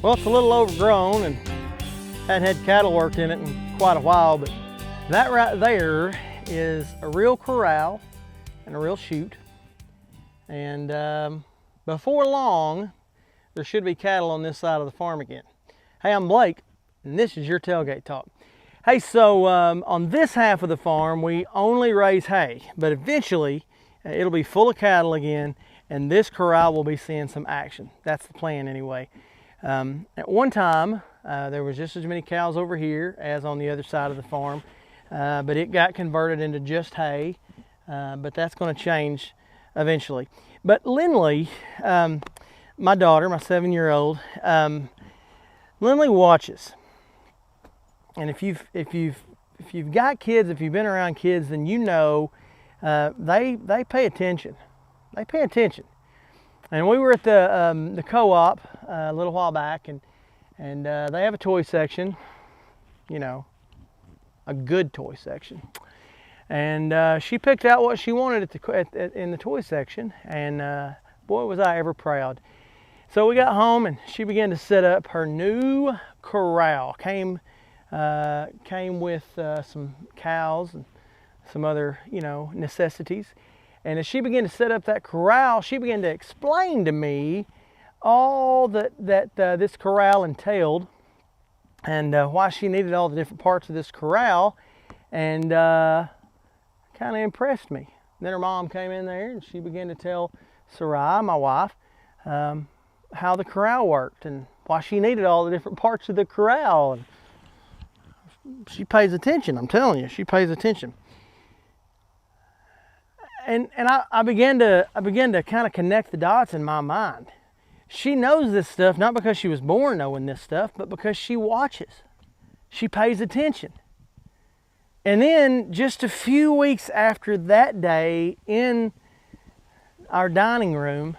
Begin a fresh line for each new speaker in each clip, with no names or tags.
Well, it's a little overgrown and hadn't had cattle worked in it in quite a while, but that right there is a real corral and a real chute. And before long, there should be cattle on this side of the farm again. Hey, I'm Blake, and this is your Tailgate Talk. Hey, so on this half of the farm, we only raise hay, but eventually it'll be full of cattle again, and this corral will be seeing some action. That's the plan anyway. At one time, there was just as many cows over here as on the other side of the farm, but it got converted into just hay, but that's going to change eventually. But Lindley, my daughter, my 7-year-old, Lindley watches. And if you've got kids, if you've been around kids, then you know they pay attention. They pay attention. And we were at the co-op a little while back, and they have a toy section, you know, a good toy section. And she picked out what she wanted in the toy section, and boy, was I ever proud. So we got home, and she began to set up her new corral. Came with some cows and some other, you know, necessities. And as she began to set up that corral, she began to explain to me all that this corral entailed, and why she needed all the different parts of this corral, and kind of impressed me. And then her mom came in there, and she began to tell Sarai, my wife, how the corral worked and why she needed all the different parts of the corral. And she pays attention, I'm telling you, she pays attention. And I began to kind of connect the dots in my mind. She knows this stuff not because she was born knowing this stuff, but because she watches. She pays attention. And then just a few weeks after that day, in our dining room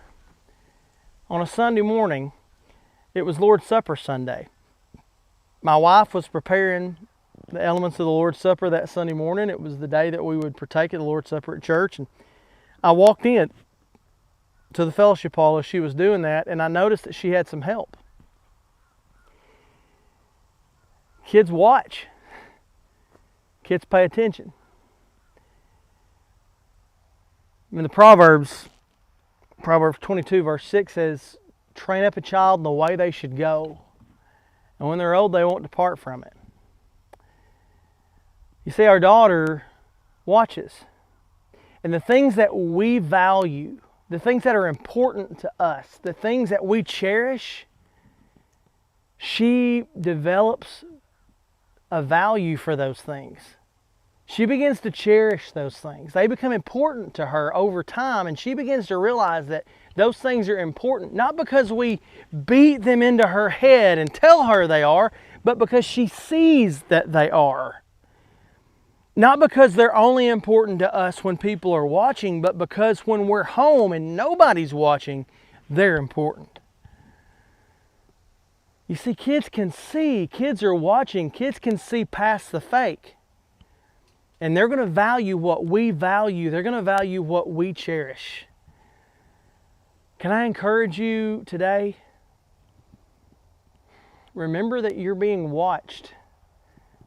on a Sunday morning, it was Lord's Supper Sunday. My wife was preparing the elements of the Lord's Supper that Sunday morning. It was the day that we would partake of the Lord's Supper at church. And I walked in to the fellowship hall as she was doing that, and I noticed that she had some help. Kids watch. Kids pay attention. I mean, the Proverbs 22 verse 6 says, "Train up a child in the way they should go, and when they're old they won't depart from it." You see, our daughter watches. And the things that we value, the things that are important to us, the things that we cherish, she develops a value for those things. She begins to cherish those things. They become important to her over time, and she begins to realize that those things are important, not because we beat them into her head and tell her they are, but because she sees that they are. Not because they're only important to us when people are watching, but because when we're home and nobody's watching, they're important. You see, kids can see, kids are watching, kids can see past the fake. And they're going to value what we value. They're going to value what we cherish. Can I encourage you today? Remember that you're being watched.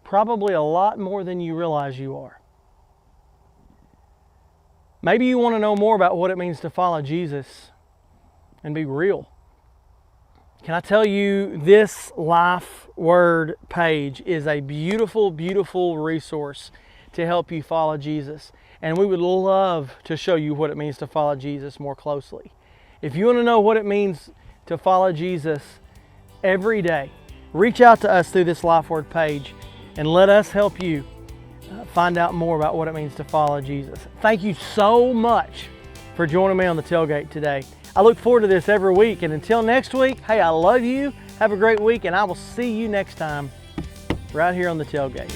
Probably a lot more than you realize you are. Maybe you want to know more about what it means to follow Jesus and be real. Can I tell you, this Life Word page is a beautiful, beautiful resource to help you follow Jesus. And we would love to show you what it means to follow Jesus more closely. If you want to know what it means to follow Jesus every day, reach out to us through this Life Word page and let us help you find out more about what it means to follow Jesus. Thank you so much for joining me on the Tailgate today. I look forward to this every week, and until next week, hey, I love you. Have a great week, and I will see you next time right here on the Tailgate.